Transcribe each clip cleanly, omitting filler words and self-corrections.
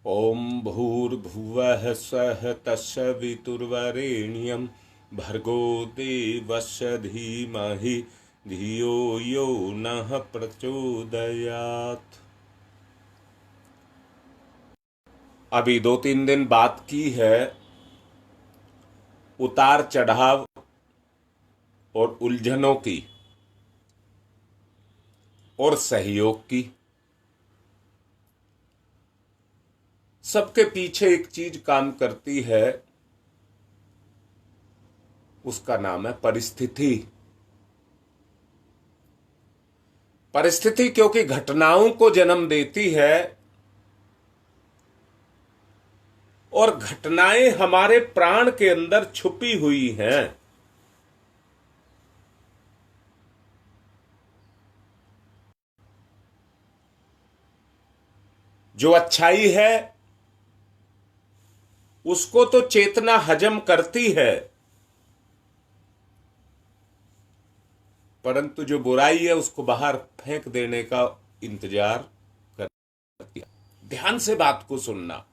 ओम भूर्भुवः स्वः तत्सवितुर्वरेण्यं भर्गो देवस्य धीमहि धियो यो नः प्रचोदयात्। अभी 2-3 दिन बात की है उतार चढ़ाव और उलझनों की और सहयोग की। सबके पीछे एक चीज काम करती है, उसका नाम है परिस्थिति। परिस्थिति क्योंकि घटनाओं को जन्म देती है और घटनाएं हमारे प्राण के अंदर छुपी हुई हैं। जो अच्छाई है उसको तो चेतना हजम करती है, परंतु जो बुराई है उसको बाहर फेंक देने का इंतजार करती है। ध्यान से बात को सुनना।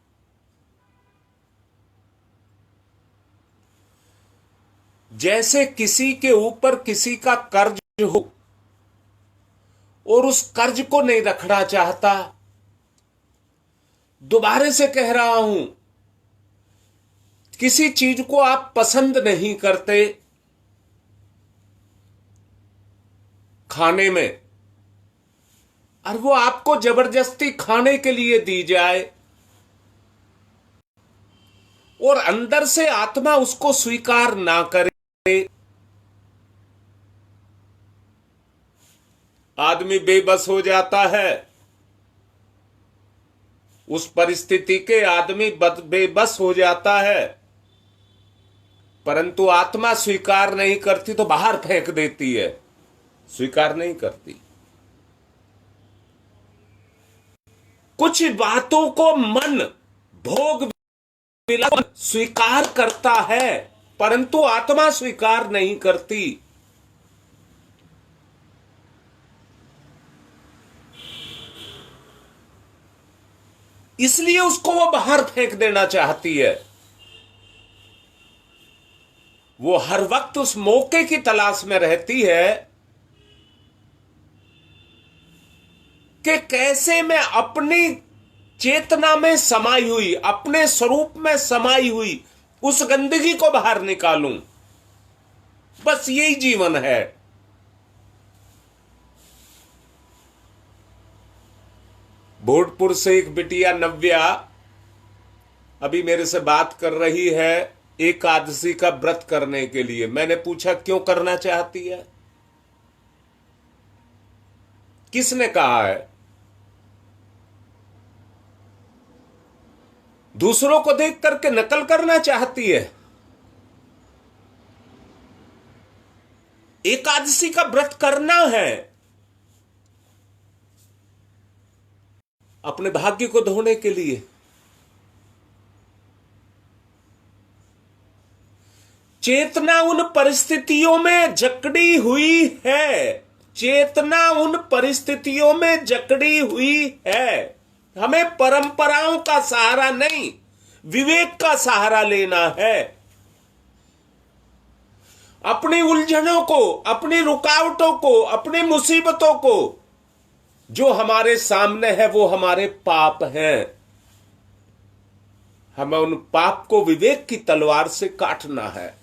जैसे किसी के ऊपर किसी का कर्ज हो और उस कर्ज को नहीं रखना चाहता, दोबारा से कह रहा हूं, किसी चीज को आप पसंद नहीं करते खाने में और वो आपको जबरदस्ती खाने के लिए दी जाए और अंदर से आत्मा उसको स्वीकार ना करे, आदमी बेबस हो जाता है। उस परिस्थिति के आदमी बेबस हो जाता है, परंतु आत्मा स्वीकार नहीं करती तो बाहर फेंक देती है, स्वीकार नहीं करती। कुछ बातों को मन भोग विलास स्वीकार करता है, परंतु आत्मा स्वीकार नहीं करती। इसलिए उसको वो बाहर फेंक देना चाहती है। वो हर वक्त उस मौके की तलाश में रहती है कि कैसे मैं अपनी चेतना में समाई हुई, अपने स्वरूप में समाई हुई उस गंदगी को बाहर निकालूं। बस यही जीवन है। भोजपुर से एक बिटिया नव्या अभी मेरे से बात कर रही है एकादशी का व्रत करने के लिए। मैंने पूछा क्यों करना चाहती है? किसने कहा है? दूसरों को देख करके नकल करना चाहती है। एकादशी का व्रत करना है अपने भाग्य को धोने के लिए। चेतना उन परिस्थितियों में जकड़ी हुई है, चेतना उन परिस्थितियों में जकड़ी हुई है। हमें परंपराओं का सहारा नहीं, विवेक का सहारा लेना है। अपनी उलझनों को, अपनी रुकावटों को, अपनी मुसीबतों को, जो हमारे सामने है वो हमारे पाप हैं, हमें उन पाप को विवेक की तलवार से काटना है।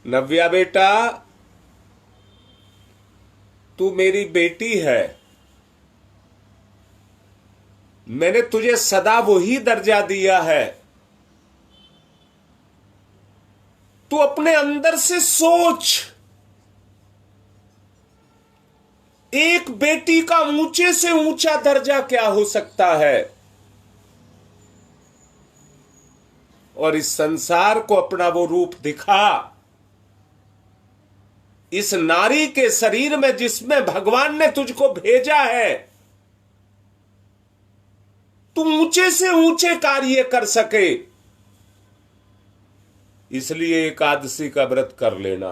नव्या बेटा, तू मेरी बेटी है। मैंने तुझे सदा वही दर्जा दिया है। तू अपने अंदर से सोच, एक बेटी का ऊंचे से ऊंचा दर्जा क्या हो सकता है? और इस संसार को अपना वो रूप दिखा। इस नारी के शरीर में जिसमें भगवान ने तुझको भेजा है, तू ऊंचे से ऊंचे कार्य कर सके, इसलिए एकादशी का व्रत कर लेना।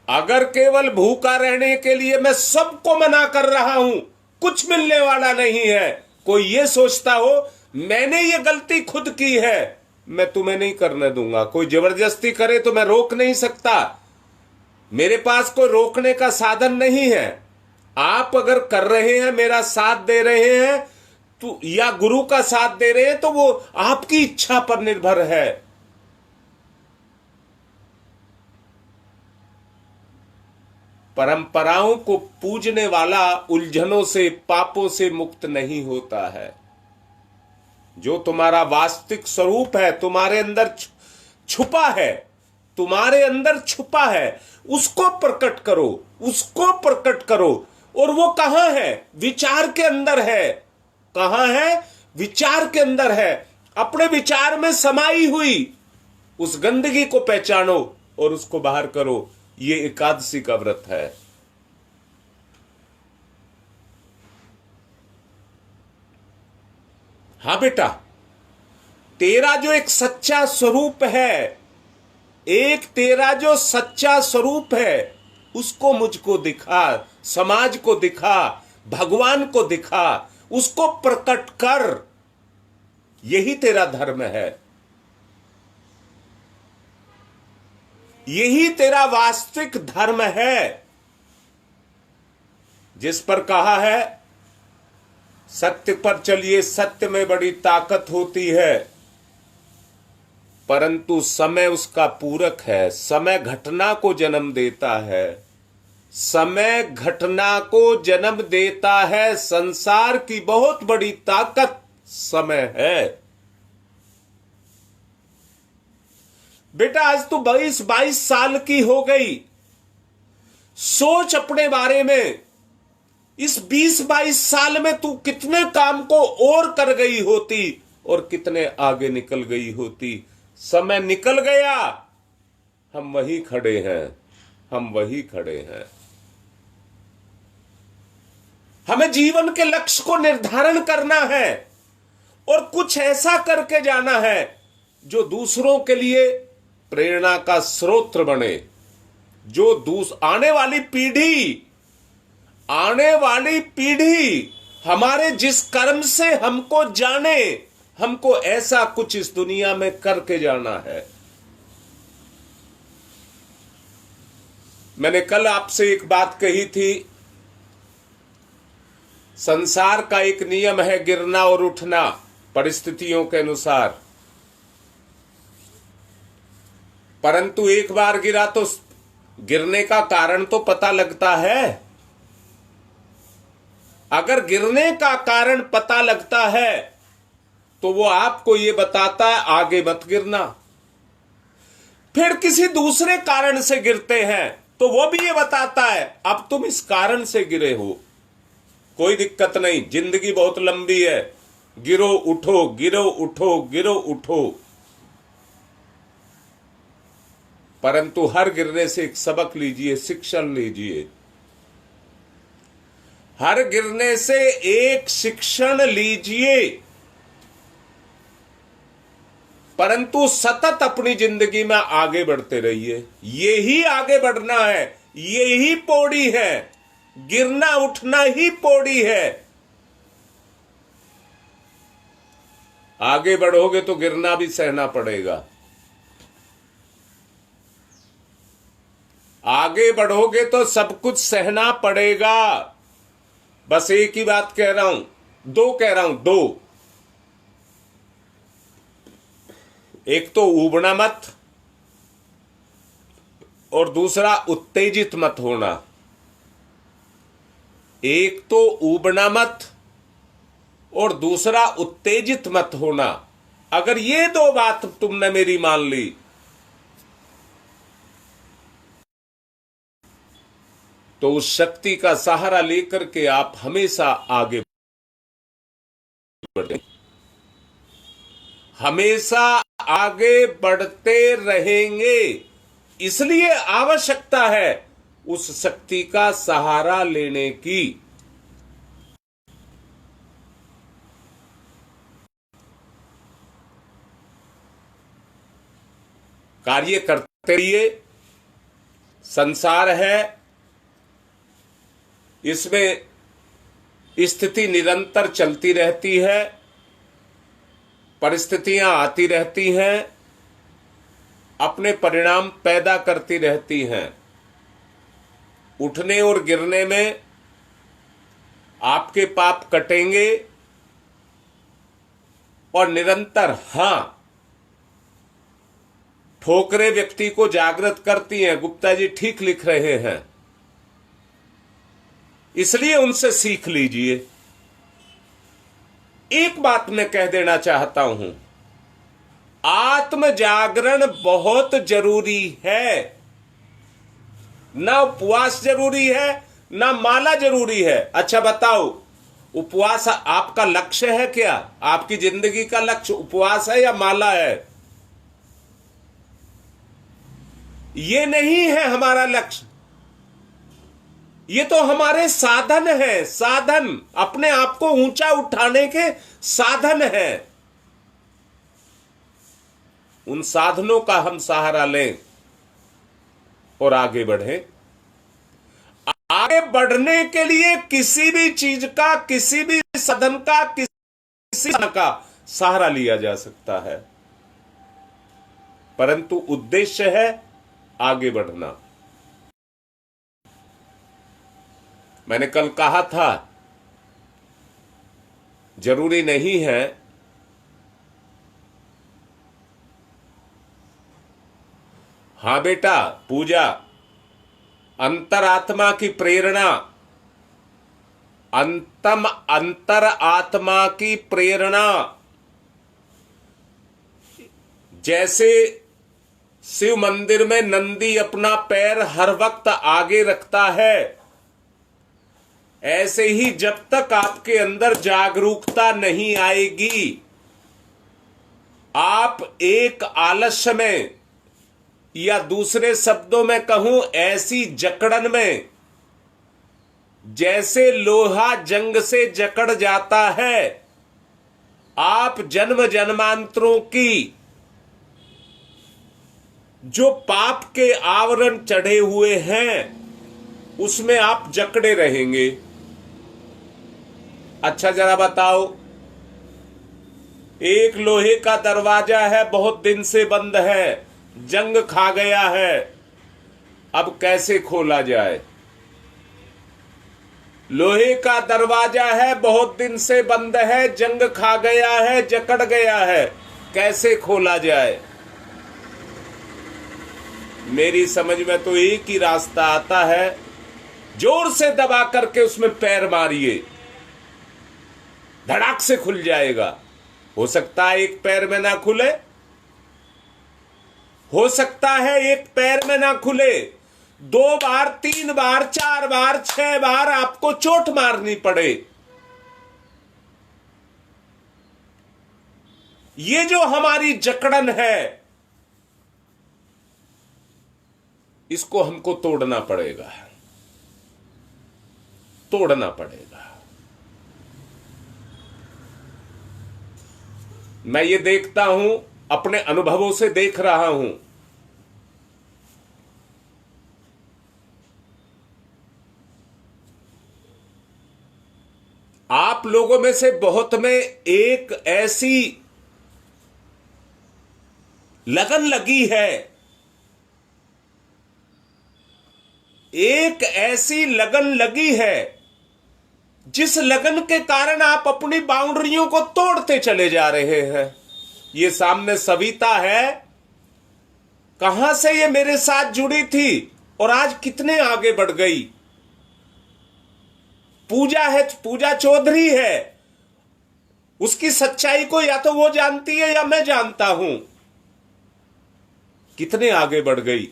अगर केवल भूखा रहने के लिए मैं सबको मना कर रहा हूं, कुछ मिलने वाला नहीं है, कोई ये सोचता हो मैंने ये गलती खुद की है, मैं तुम्हें नहीं करने दूंगा। कोई जबरदस्ती करे तो मैं रोक नहीं सकता, मेरे पास कोई रोकने का साधन नहीं है। आप अगर कर रहे हैं, मेरा साथ दे रहे हैं तो, या गुरु का साथ दे रहे हैं, तो वो आपकी इच्छा पर निर्भर है। परंपराओं को पूजने वाला उलझनों से, पापों से मुक्त नहीं होता है। जो तुम्हारा वास्तविक स्वरूप है, तुम्हारे अंदर छुपा है, तुम्हारे अंदर छुपा है, उसको प्रकट करो, उसको प्रकट करो। और वो कहां है? विचार के अंदर है। कहां है? विचार के अंदर है। अपने विचार में समाई हुई उस गंदगी को पहचानो और उसको बाहर करो। ये एकादशी का व्रत है। हां बेटा, तेरा जो एक सच्चा स्वरूप है, एक तेरा जो सच्चा स्वरूप है, उसको मुझको दिखा, समाज को दिखा, भगवान को दिखा, उसको प्रकट कर। यही तेरा धर्म है, यही तेरा वास्तविक धर्म है, जिस पर कहा है सत्य पर चलिए, सत्य में बड़ी ताकत होती है, परंतु समय उसका पूरक है। समय घटना को जन्म देता है, समय घटना को जन्म देता है। संसार की बहुत बड़ी ताकत समय है। बेटा, आज तू 22 साल की हो गई। सोच अपने बारे में, इस 20-22 साल में तू कितने काम को और कर गई होती और कितने आगे निकल गई होती। समय निकल गया, हम वही खड़े हैं, हम वही खड़े हैं। हमें जीवन के लक्ष्य को निर्धारण करना है और कुछ ऐसा करके जाना है जो दूसरों के लिए प्रेरणा का स्रोत बने, जो आने वाली पीढ़ी हमारे जिस कर्म से हमको जाने, हमको ऐसा कुछ इस दुनिया में करके जाना है। मैंने कल आपसे एक बात कही थी, संसार का एक नियम है गिरना और उठना परिस्थितियों के अनुसार। परंतु एक बार गिरा तो गिरने का कारण तो पता लगता है। अगर गिरने का कारण पता लगता है तो वो आपको ये बताता है आगे मत गिरना। फिर किसी दूसरे कारण से गिरते हैं तो वो भी ये बताता है अब तुम इस कारण से गिरे हो, कोई दिक्कत नहीं, जिंदगी बहुत लंबी है, गिरो उठो, गिरो उठो, गिरो उठो। परंतु हर गिरने से एक सबक लीजिए, शिक्षण लीजिए। हर गिरने से एक शिक्षण लीजिए, परंतु सतत अपनी जिंदगी में आगे बढ़ते रहिए। यही आगे बढ़ना है, यही पौड़ी है, गिरना उठना ही पौड़ी है। आगे बढ़ोगे तो गिरना भी सहना पड़ेगा, आगे बढ़ोगे तो सब कुछ सहना पड़ेगा। बस एक ही बात कह रहा हूं, दो। एक तो ऊबना मत और दूसरा उत्तेजित मत होना। एक तो ऊबना मत और दूसरा उत्तेजित मत होना। अगर ये दो बात तुमने मेरी मान ली तो उस शक्ति का सहारा लेकर के आप हमेशा आगे बढ़े, हमेशा आगे बढ़ते रहेंगे। इसलिए आवश्यकता है उस शक्ति का सहारा लेने की। कार्य करते रहिए, संसार है, इसमें स्थिति निरंतर चलती रहती है, परिस्थितियां आती रहती हैं, अपने परिणाम पैदा करती रहती हैं। उठने और गिरने में आपके पाप कटेंगे और निरंतर ठोकरें व्यक्ति को जागृत करती हैं। गुप्ता जी ठीक लिख रहे हैं, इसलिए उनसे सीख लीजिए। एक बात मैं कह देना चाहता हूं, आत्म जागरण बहुत जरूरी है। ना उपवास जरूरी है, ना माला जरूरी है। अच्छा बताओ, उपवास आपका लक्ष्य है क्या? आपकी जिंदगी का लक्ष्य उपवास है या माला है? ये नहीं है हमारा लक्ष्य, ये तो हमारे साधन है। साधन अपने आप को ऊंचा उठाने के साधन है। उन साधनों का हम सहारा लें और आगे बढ़ें। आगे बढ़ने के लिए किसी भी चीज का, किसी भी साधन का, किसी का सहारा लिया जा सकता है, परंतु उद्देश्य है आगे बढ़ना। मैंने कल कहा था, जरूरी नहीं है बेटा, पूजा अंतरात्मा की प्रेरणा, अंतर आत्मा की प्रेरणा। जैसे शिव मंदिर में नंदी अपना पैर हर वक्त आगे रखता है, ऐसे ही जब तक आपके अंदर जागरूकता नहीं आएगी, आप एक आलस्य में, या दूसरे शब्दों में कहूं ऐसी जकड़न में, जैसे लोहा जंग से जकड़ जाता है, आप जन्म जन्मांतरों की जो पाप के आवरण चढ़े हुए हैं उसमें आप जकड़े रहेंगे। अच्छा जरा बताओ, एक लोहे का दरवाजा है, बहुत दिन से बंद है, जंग खा गया है, अब कैसे खोला जाए? लोहे का दरवाजा है, बहुत दिन से बंद है, जंग खा गया है, जकड़ गया है, कैसे खोला जाए? मेरी समझ में तो एक ही रास्ता आता है, जोर से दबा करके उसमें पैर मारिए, धड़ाक से खुल जाएगा। हो सकता है एक पैर में ना खुले, हो सकता है एक पैर में ना खुले, 2 बार 3 बार 4 बार 6 बार आपको चोट मारनी पड़े। ये जो हमारी जकड़न है, इसको हमको तोड़ना पड़ेगा, तोड़ना पड़ेगा। मैं ये देखता हूं, अपने अनुभवों से देख रहा हूं, आप लोगों में से बहुत में एक ऐसी लगन लगी है, एक ऐसी लगन लगी है जिस लगन के कारण आप अपनी बाउंड्रियों को तोड़ते चले जा रहे हैं। ये सामने सविता है, कहां से ये मेरे साथ जुड़ी थी और आज कितने आगे बढ़ गई। पूजा है, पूजा चौधरी है, उसकी सच्चाई को या तो वो जानती है या मैं जानता हूं, कितने आगे बढ़ गई।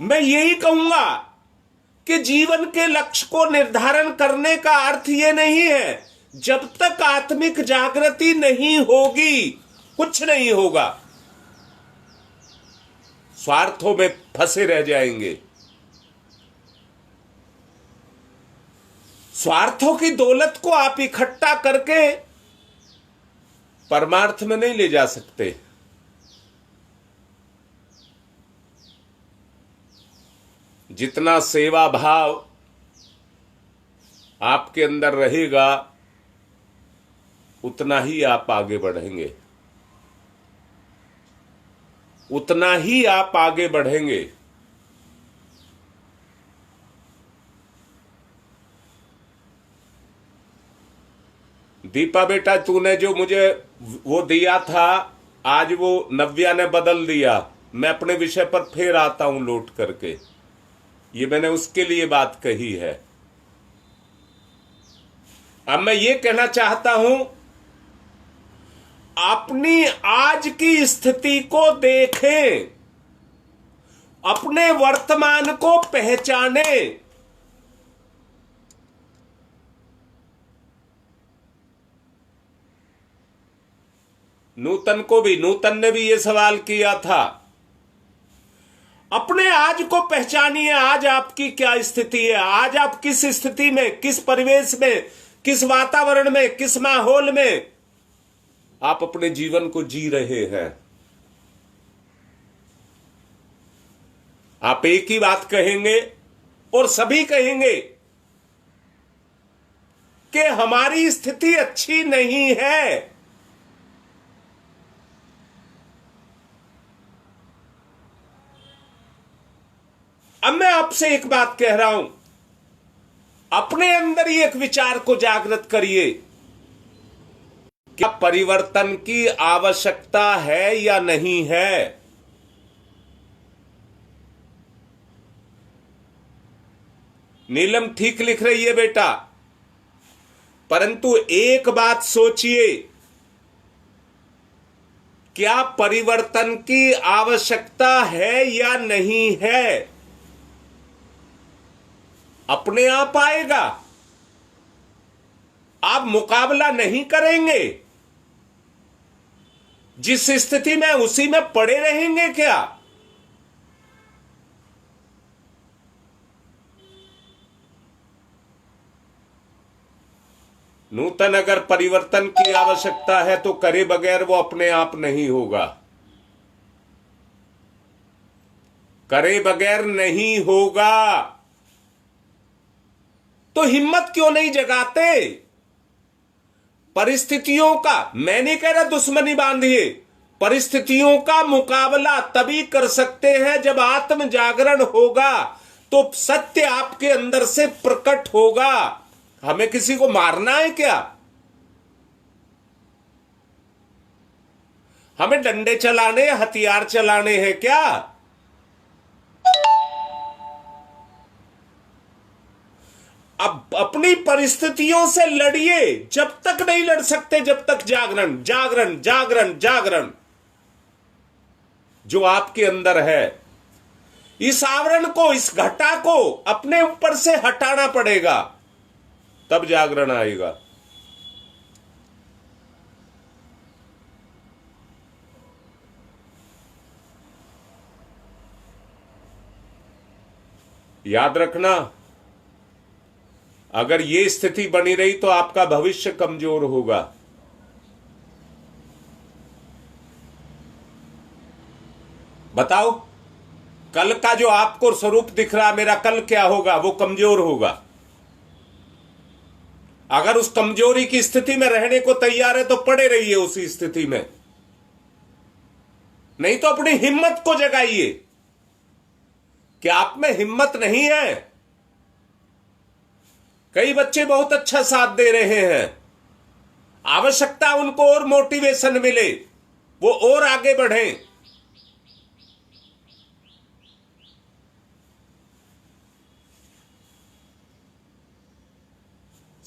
मैं यही कहूंगा कि जीवन के लक्ष्य को निर्धारण करने का अर्थ यह नहीं है, जब तक आत्मिक जागृति नहीं होगी कुछ नहीं होगा, स्वार्थों में फंसे रह जाएंगे। स्वार्थों की दौलत को आप इकट्ठा करके परमार्थ में नहीं ले जा सकते। जितना सेवा भाव आपके अंदर रहेगा उतना ही आप आगे बढ़ेंगे, उतना ही आप आगे बढ़ेंगे। दीपा बेटा, तूने जो मुझे वो दिया था, आज वो नव्या ने बदल दिया। मैं अपने विषय पर फिर आता हूं लौट करके। ये मैंने उसके लिए बात कही है। अब मैं ये कहना चाहता हूं, अपनी आज की स्थिति को देखें, अपने वर्तमान को पहचाने। नूतन ने भी ये सवाल किया था। अपने आज को पहचानिए। आज आपकी क्या स्थिति है, आज आप किस स्थिति में, किस परिवेश में, किस वातावरण में, किस माहौल में आप अपने जीवन को जी रहे हैं। आप एक ही बात कहेंगे और सभी कहेंगे कि हमारी स्थिति अच्छी नहीं है। अब मैं आपसे एक बात कह रहा हूं, अपने अंदर ही एक विचार को जागृत करिए। क्या परिवर्तन की आवश्यकता है या नहीं है? नीलम ठीक लिख रही है बेटा, परंतु एक बात सोचिए, क्या परिवर्तन की आवश्यकता है या नहीं है? अपने आप आएगा। आप मुकाबला नहीं करेंगे, जिस स्थिति में उसी में पड़े रहेंगे क्या? नूतन, अगर परिवर्तन की आवश्यकता है तो करे बगैर वो अपने आप नहीं होगा, करे बगैर नहीं होगा। तो हिम्मत क्यों नहीं जगाते? परिस्थितियों का, मैं नहीं कह रहा दुश्मनी बांधिए, परिस्थितियों का मुकाबला तभी कर सकते हैं जब आत्म जागरण होगा, तो सत्य आपके अंदर से प्रकट होगा। हमें किसी को मारना है क्या? हमें डंडे चलाने, हथियार चलाने हैं क्या? अब अपनी परिस्थितियों से लड़िए। जब तक नहीं लड़ सकते, जब तक जागरण जागरण जागरण जागरण जो आपके अंदर है, इस आवरण को, इस घटा को अपने ऊपर से हटाना पड़ेगा, तब जागरण आएगा। याद रखना, अगर ये स्थिति बनी रही तो आपका भविष्य कमजोर होगा। बताओ, कल का जो आपको स्वरूप दिख रहा, मेरा कल क्या होगा, वो कमजोर होगा। अगर उस कमजोरी की स्थिति में रहने को तैयार है तो पड़े रहिए उसी स्थिति में, नहीं तो अपनी हिम्मत को जगाइए। क्या आप में हिम्मत नहीं है? कई बच्चे बहुत अच्छा साथ दे रहे हैं, आवश्यकता उनको और मोटिवेशन मिले, वो और आगे बढ़ें।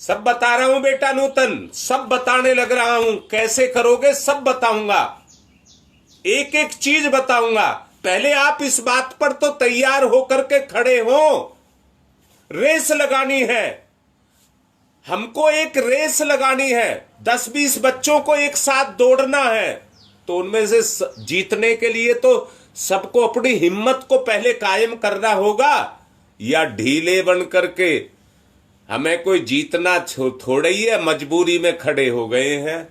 सब बता रहा हूं बेटा नूतन, सब बताने लग रहा हूं। कैसे करोगे सब बताऊंगा, एक एक चीज बताऊंगा। पहले आप इस बात पर तो तैयार होकर के खड़े हो। रेस लगानी है हमको, एक रेस लगानी है। 10-20 बच्चों को एक साथ दौड़ना है, तो उनमें से जीतने के लिए तो सबको अपनी हिम्मत को पहले कायम करना होगा। या ढीले बन करके हमें कोई जीतना थोड़ा ही है, मजबूरी में खड़े हो गए हैं।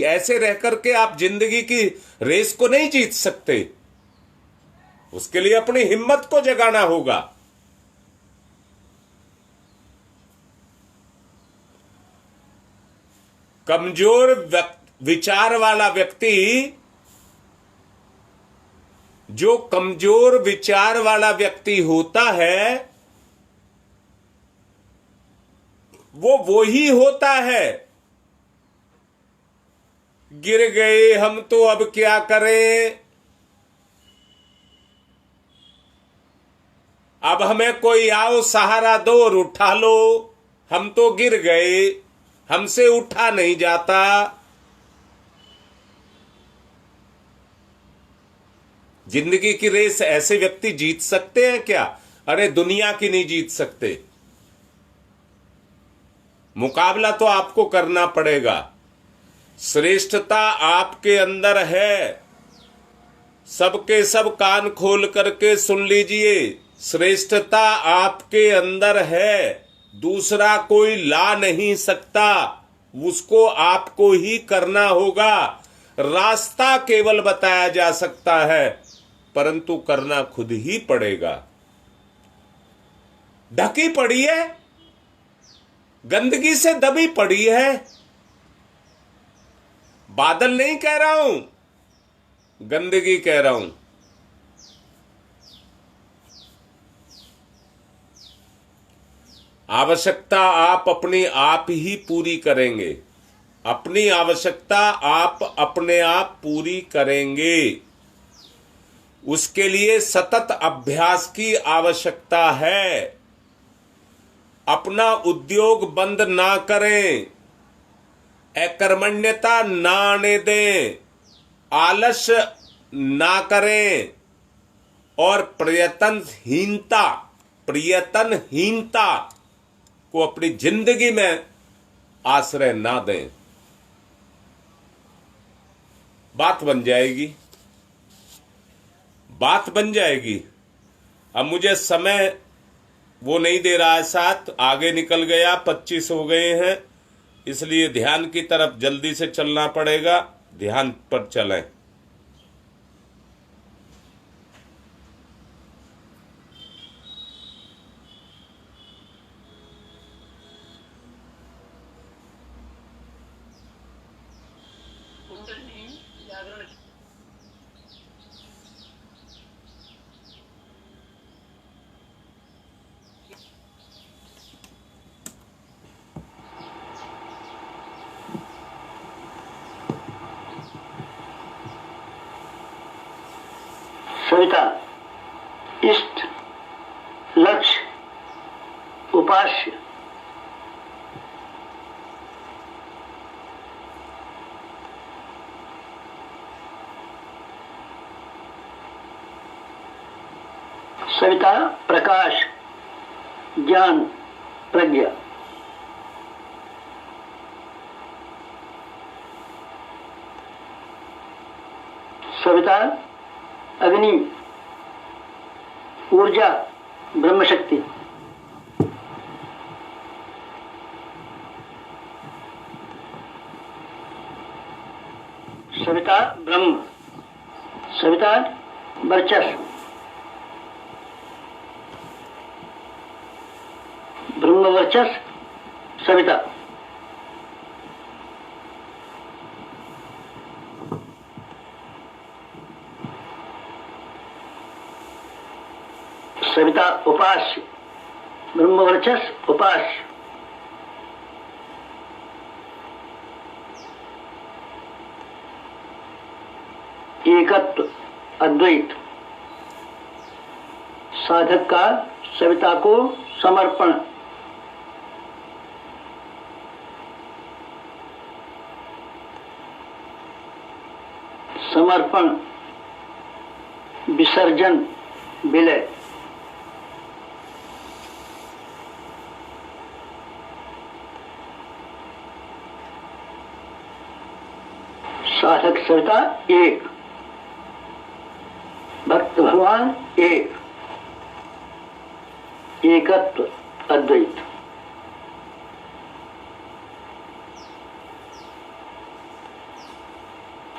ऐसे रह करके आप जिंदगी की रेस को नहीं जीत सकते। उसके लिए अपनी हिम्मत को जगाना होगा। कमजोर विचार वाला व्यक्ति, जो कमजोर विचार वाला व्यक्ति होता है, वो ही होता है, गिर गए हम तो अब क्या करें, अब हमें कोई आओ सहारा दो और उठा लो, हम तो गिर गए, हमसे उठा नहीं जाता। जिंदगी की रेस ऐसे व्यक्ति जीत सकते हैं क्या? अरे दुनिया की नहीं जीत सकते। मुकाबला तो आपको करना पड़ेगा। श्रेष्ठता आपके अंदर है। सबके सब कान खोल करके सुन लीजिए, श्रेष्ठता आपके अंदर है, दूसरा कोई ला नहीं सकता, उसको आपको ही करना होगा। रास्ता केवल बताया जा सकता है, परंतु करना खुद ही पड़ेगा। ढकी पड़ी है, गंदगी से दबी पड़ी है। बादल नहीं कह रहा हूं, गंदगी कह रहा हूं। आवश्यकता आप अपनी आप ही पूरी करेंगे। अपनी आवश्यकता आप अपने आप पूरी करेंगे। उसके लिए सतत अभ्यास की आवश्यकता है। अपना उद्योग बंद ना करें, अकर्मण्यता ना आने दें, आलस्य ना करें और प्रयत्नहीनता को अपनी जिंदगी में आश्रय ना दें। बात बन जाएगी, बात बन जाएगी। अब मुझे समय वो नहीं दे रहा है, साथ आगे निकल गया, 25 हो गए हैं, इसलिए ध्यान की तरफ जल्दी से चलना पड़ेगा। ध्यान पर चलें। सविता, इष्ट, लक्ष्य, उपास्य, सविता प्रकाश, ज्ञान, प्रज्ञा, सविता अग्नि, ऊर्जा, ब्रह्मशक्ति, सविता ब्रह्म, सविता वर्चस्व, ब्रह्म वर्चस्व, सविता सविता उपास्य, ब्रह्मवर्चस्व उपास्य, एकत्व अद्वैत, साधक का सविता को समर्पण, समर्पण, विसर्जन, विलय, साधक सविता एक, भक्त भगवान एक, एकत्व अद्वैत।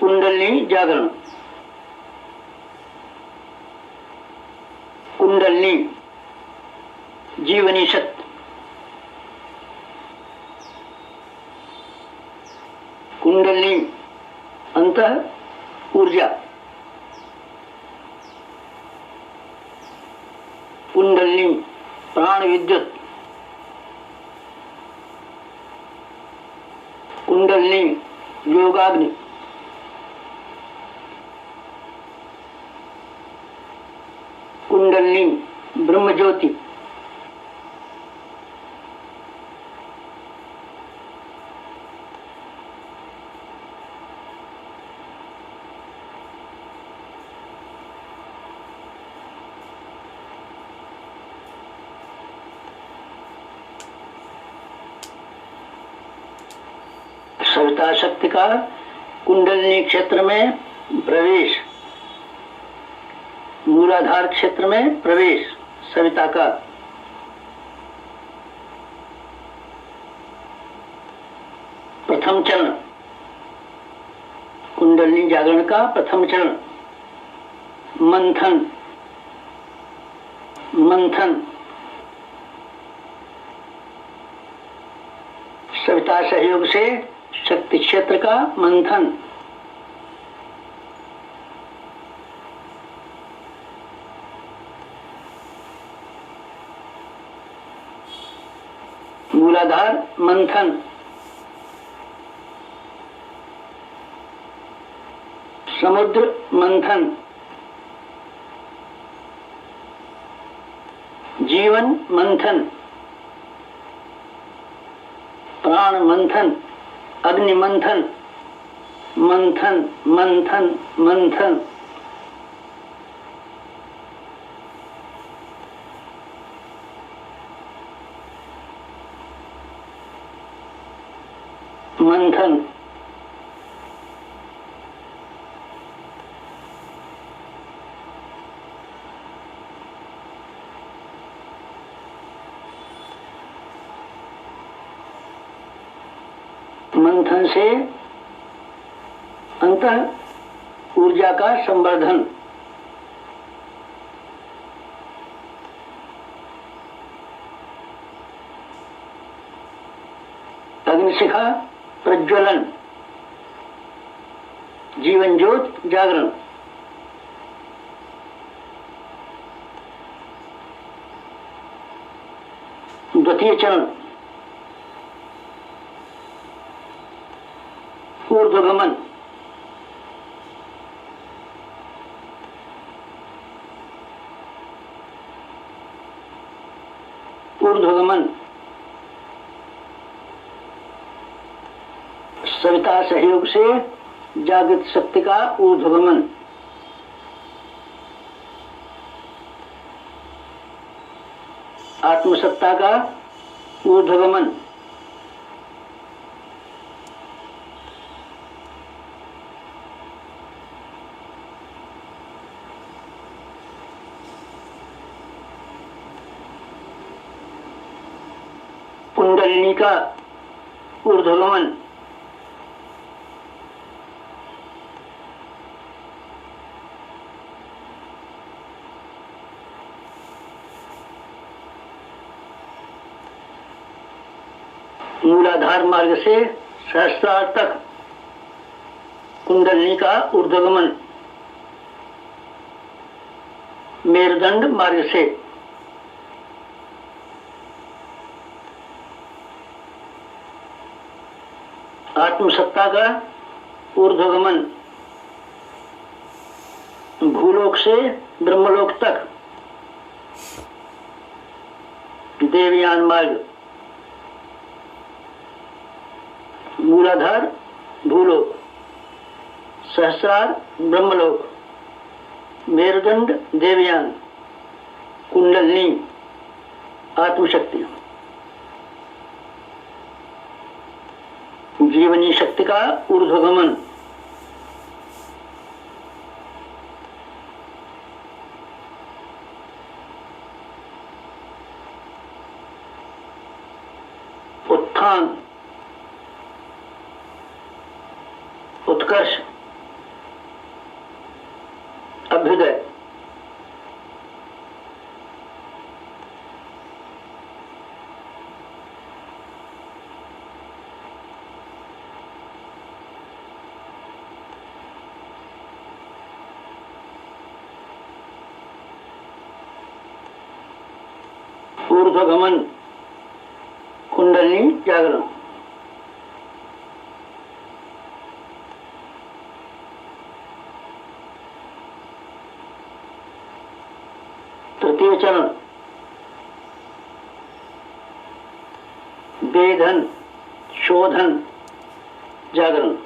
कुंडलिनी जागरण, कुंडलनी जीवनी शक्ति, कुंडलनी अंतः ऊर्जा, कुंडलनी प्राण विद्युत, कुंडलनी योगाग्नि, कुंडलनी ब्रह्म ज्योति, सविता शक्ति का कुंडलिनी क्षेत्र में प्रवेश, मूलाधार क्षेत्र में प्रवेश सविता का, प्रथम चरण कुंडलिनी जागरण का प्रथम चरण, मंथन, मंथन सविता सहयोग से शक्ति क्षेत्र का मंथन, मूलाधार मंथन, समुद्र मंथन, जीवन मंथन, प्राण मंथन, अग्नि मंथन, मंथन मंथन मंथन, मंथन, मंथन से अंतः ऊर्जा का संवर्धन, अग्निशिखा प्रज्वलन, जीवन ज्योत जागरण, द्वितीय चरण ऊर्ध्वगमन, ऊर्ध्वगमन सविता सहयोग से जागृत शक्ति का ऊर्ध्वगमन, आत्मसत्ता का ऊर्ध्वगमन, कुंडलिनी का ऊर्ध्वगमन, मूलाधार मार्ग से सहस्त्रार तक कुंडलिनी का ऊर्ध्वगमन, मेरुदंड मार्ग से आत्मसत्ता का ऊर्ध्वगमन, भूलोक से ब्रह्मलोक तक देवयान मार्ग, मूलाधार भूलोक, सहस्रार ब्रह्मलोक, मेरुदंड देवयान, कुंडलिनी आत्मशक्ति, जीवनी शक्ति का ऊर्ध्वगमन, उत्थान, उत्कर्ष, अभ्युदय, ऊर्ध्वगमन कुंडलिनी जागरण। तृतीय चरण वेधन शोधन जागरण।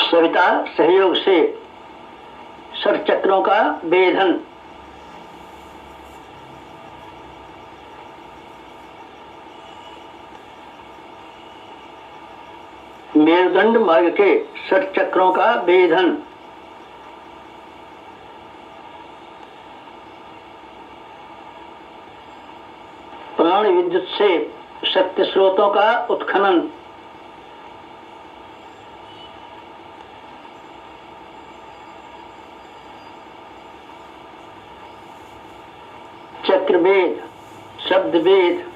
सविता सहयोग से षटचक्रों का वेधन। मेरुदंड मार्ग के षटचक्रों का वेधन। प्राण विद्युत से शक्ति स्रोतों का उत्खनन। चक्रवेद शब्दवेद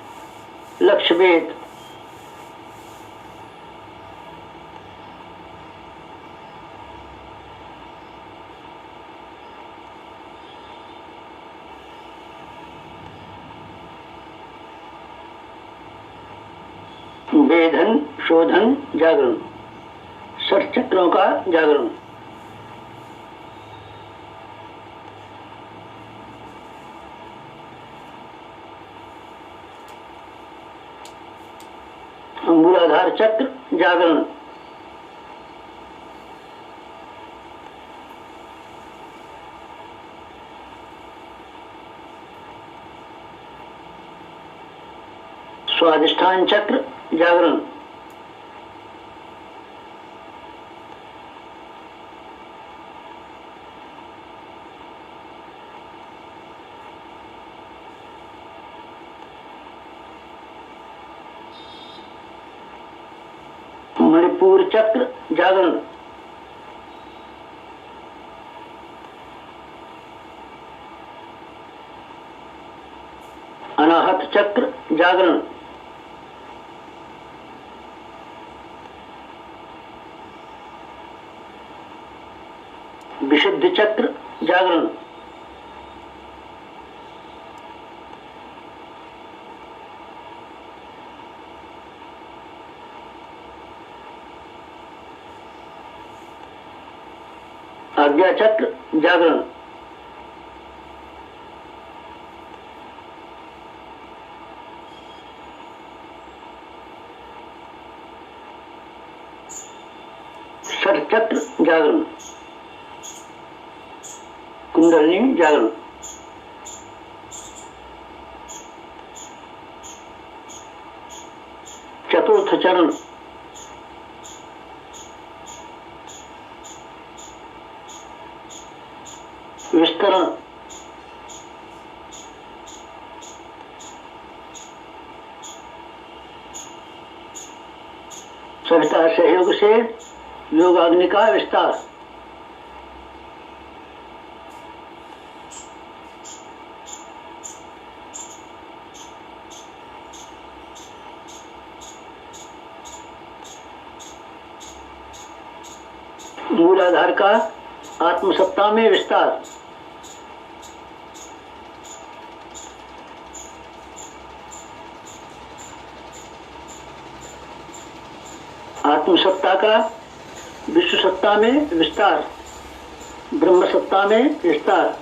लक्ष्यवेद। वेधन शोधन जागरण षटचक्रों का जागरण। मूलाधार चक्र जागरण। स्वादिष्ठान चक्र जागरण। मणिपुर चक्र जागरण। अनाहत चक्र जागरण। विशुद्ध चक्र जागरण। आज्ञा चक्र जागरण। षटचक्र जागरण। कुंडलिनी जागरण। चतुर्थ चरण विस्तरण। सविता सहयोग से योगाग्नि का विस्तार। मूलाधार का आत्मसत्ता में विस्तार। आत्मसत्ता का विश्व सत्ता में विस्तार, ब्रह्म सत्ता में विस्तार।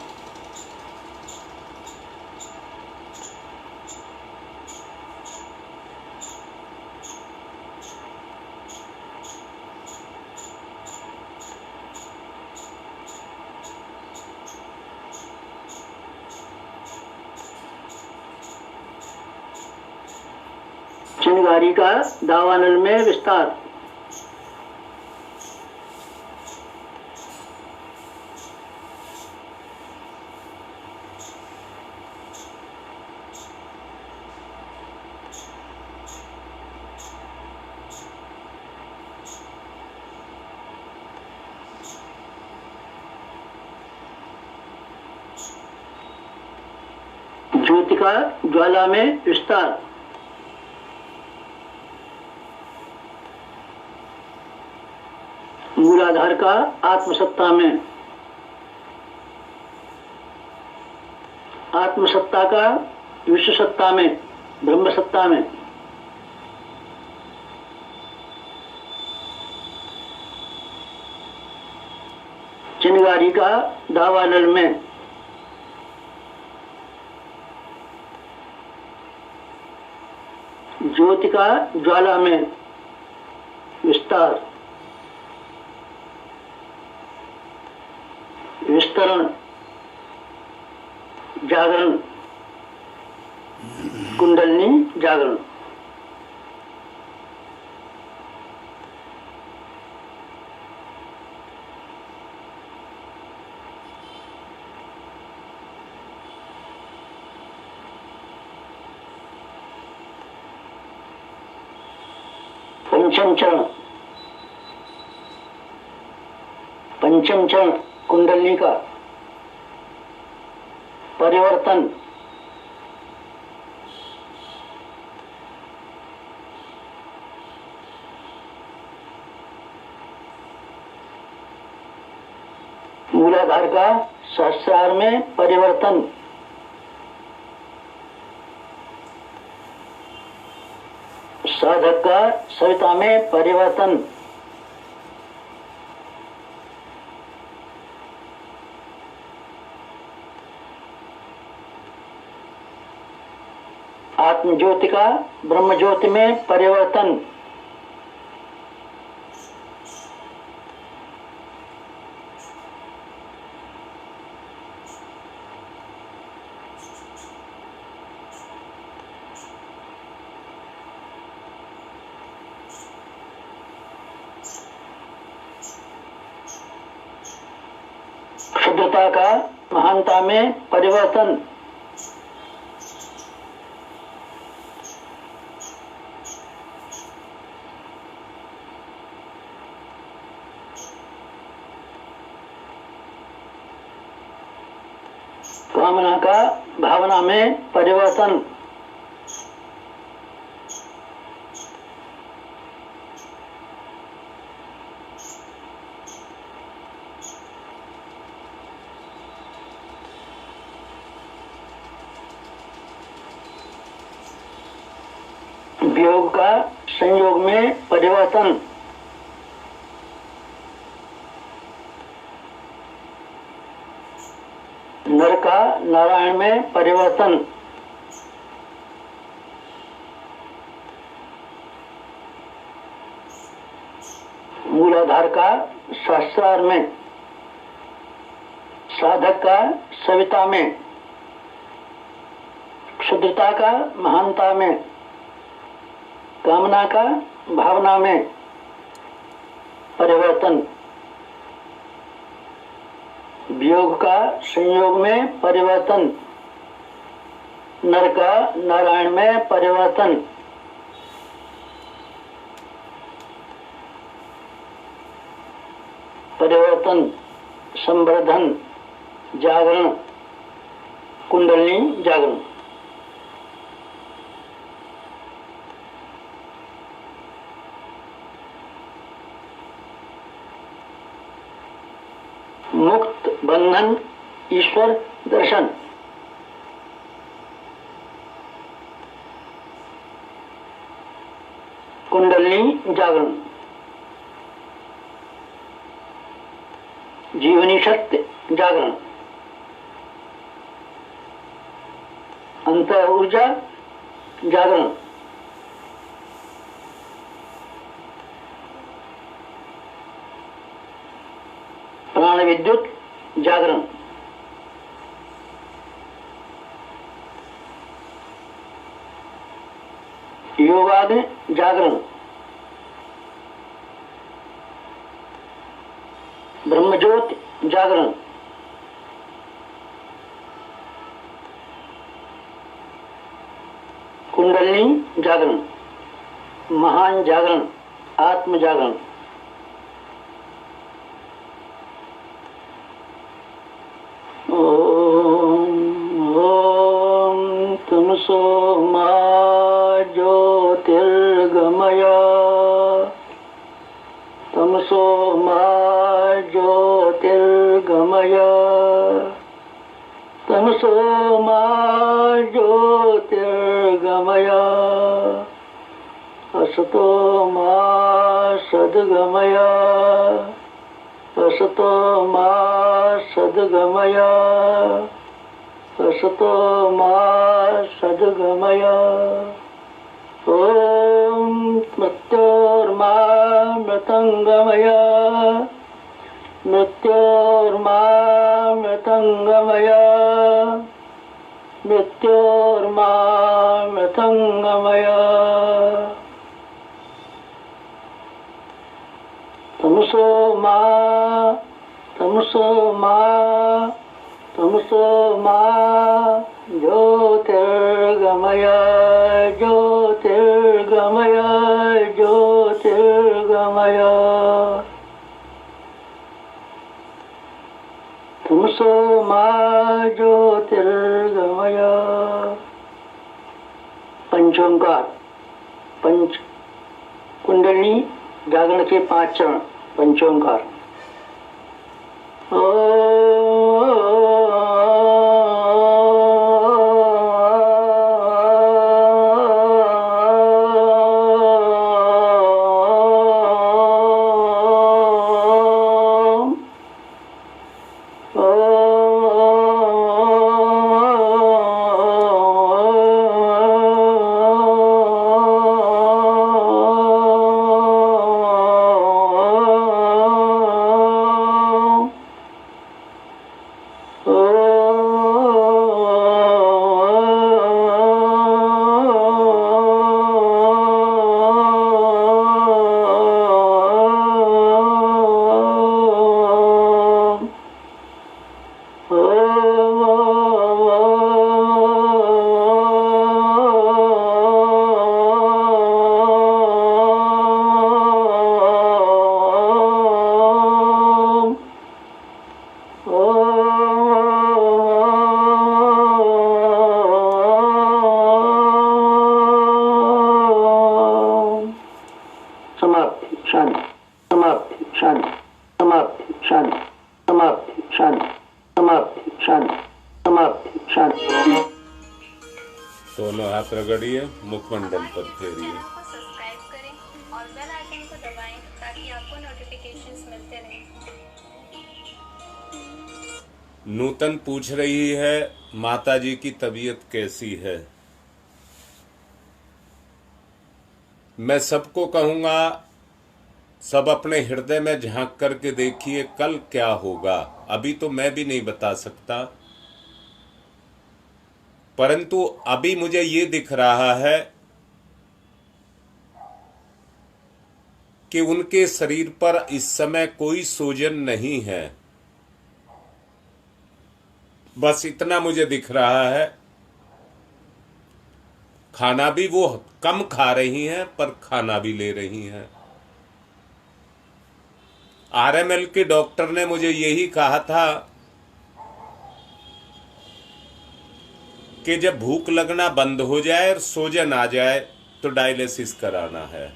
चिंगारी का दावानल में विस्तार। ज्योति का ज्वाला में विस्तार। मूलाधार का आत्मसत्ता में, आत्मसत्ता का विश्व सत्ता में, ब्रह्म सत्ता में, चिनगारी का दावानल में, ज्योति का ज्वाला में विस्तार, विस्तरण, जागरण, कुंडलिनी जागरण। पंचम चरण, पंचम चरण कुंडलिनी का परिवर्तन, मूलाधार का सहस्रार में परिवर्तन, साधक का सविता में परिवर्तन, आत्म ज्योति का ब्रह्म ज्योति में परिवर्तन, शुद्धता का महानता में परिवर्तन, कामना का भावना में परिवर्तन, वियोग का संयोग में परिवर्तन, नर का नारायण में परिवर्तन, मूलाधार का सहस्रार में, साधक का सविता में, क्षुद्रता का महानता में, कामना का भावना में परिवर्तन, वियोग का संयोग में परिवर्तन, नर का नारायण में परिवर्तन, परिवर्तन, संवर्धन, जागरण, कुंडलिनी जागरण। मुक्त बंधन ईश्वर दर्शन, कुंडलिनी जागरण, जीवनी सत्य जागरण, अंतर ऊर्जा जागरण, प्राण विद्युत जागरण, योगादि जागरण, ब्रह्मज्योति जागरण, कुंडलिनी जागरण, महान जागरण, आत्म जागरण। तमसो मा ज्योतिर्गमय तमसो मा ज्योतिर्गमय तमसो मा ज्योतिर्गमय असतो मा सद्गमय असतो मा सद्गमय असतो मा सद्गमय ओम मृत्योर्मा मृतंगमय मृत्योर्मा मृतंगमय मृत्योर्मा मृतंगमय तमसो मा तमसो मा तमसो मा ज्योतिर्गमय ज्योतिर्गमय ज्योतिर्गमय तमसो मा ज्योतिर्गमय पंचोंकार पंच कुंडली जागरण के 5 चरण पंचोंकार दोनों हाथ रगड़िए, मुखमंडल पर फेरिए। सब्सक्राइब करें और बेल आइकन को दबाएं ताकि आपको नोटिफिकेशंस मिलते रहें। नूतन पूछ रही है, माताजी की तबीयत कैसी है? मैं सबको कहूंगा, सब अपने हृदय में झांक करके देखिए कल क्या होगा। अभी तो मैं भी नहीं बता सकता, परंतु अभी मुझे ये दिख रहा है कि उनके शरीर पर इस समय कोई सूजन नहीं है। बस इतना मुझे दिख रहा है। खाना भी वो कम खा रही हैं, पर खाना भी ले रही हैं। आरएमएल के डॉक्टर ने मुझे यही कहा था कि जब भूख लगना बंद हो जाए और सूजन आ जाए तो डायलिसिस कराना है।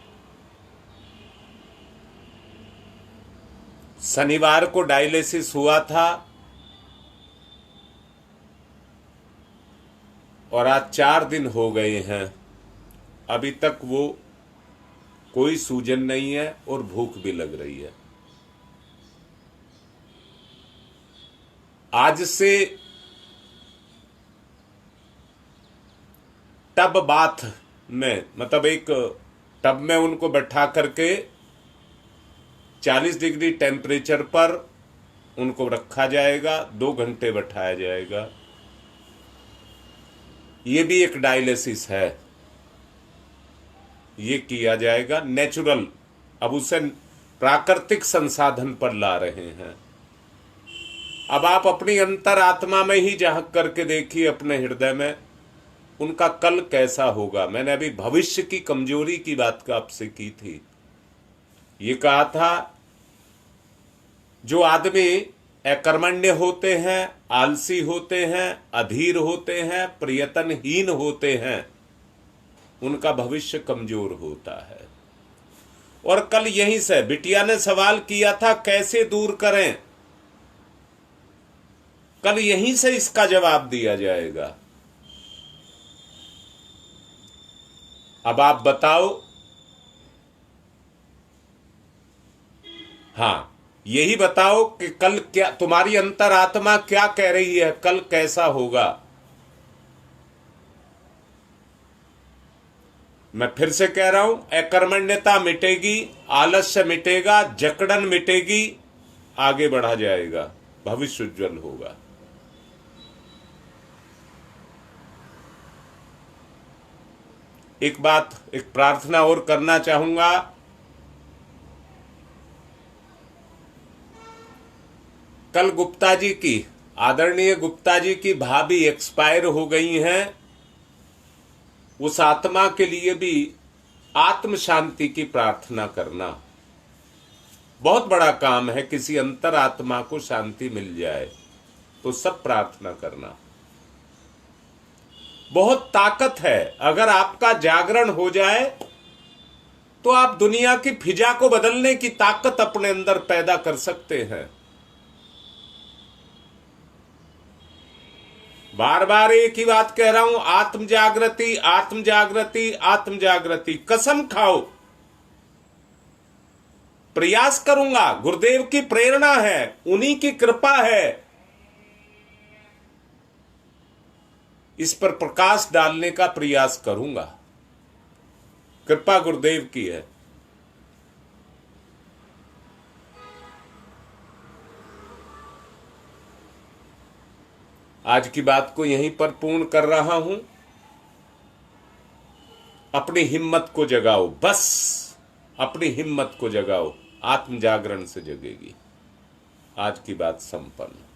शनिवार को डायलिसिस हुआ था और आज 4 दिन हो गए हैं, अभी तक वो कोई सूजन नहीं है और भूख भी लग रही है। आज से टब बाथ में, मतलब एक टब में उनको बैठा करके 40 डिग्री टेम्परेचर पर उनको रखा जाएगा, 2 घंटे बैठाया जाएगा। ये भी एक डायलिसिस है, ये किया जाएगा नेचुरल। अब उसे प्राकृतिक संसाधन पर ला रहे हैं। अब आप अपनी अंतरात्मा में ही झांक करके देखिए, अपने हृदय में, उनका कल कैसा होगा। मैंने अभी भविष्य की कमजोरी की बात आपसे की थी। ये कहा था, जो आदमी अकर्मण्य होते हैं, आलसी होते हैं, अधीर होते हैं, प्रयत्नहीन होते हैं, उनका भविष्य कमजोर होता है। और कल यहीं से बिटिया ने सवाल किया था कैसे दूर करें, कल यहीं से इसका जवाब दिया जाएगा। अब आप बताओ। हाँ, यही बताओ कि कल क्या तुम्हारी अंतरात्मा क्या कह रही है, कल कैसा होगा। मैं फिर से कह रहा हूं, अकर्मण्यता मिटेगी, आलस्य मिटेगा, जकड़न मिटेगी, आगे बढ़ा जाएगा, भविष्य उज्जवल होगा। एक बात, एक प्रार्थना और करना चाहूंगा। कल गुप्ता जी की, आदरणीय गुप्ता जी की भाभी एक्सपायर हो गई हैं। उस आत्मा के लिए भी आत्म शांति की प्रार्थना करना बहुत बड़ा काम है। किसी अंतर आत्मा को शांति मिल जाए तो सब प्रार्थना करना। बहुत ताकत है। अगर आपका जागरण हो जाए तो आप दुनिया की फिजा को बदलने की ताकत अपने अंदर पैदा कर सकते हैं। बार बार एक ही बात कह रहा हूं, आत्म जागृति, आत्म जागृति, आत्म जागृति। कसम खाओ, प्रयास करूंगा। गुरुदेव की प्रेरणा है, उन्हीं की कृपा है। इस पर प्रकाश डालने का प्रयास करूंगा। कृपा गुरुदेव की है। आज की बात को यहीं पर पूर्ण कर रहा हूं। अपनी हिम्मत को जगाओ, बस अपनी हिम्मत को जगाओ। आत्म जागरण से जगेगी। आज की बात संपन्न।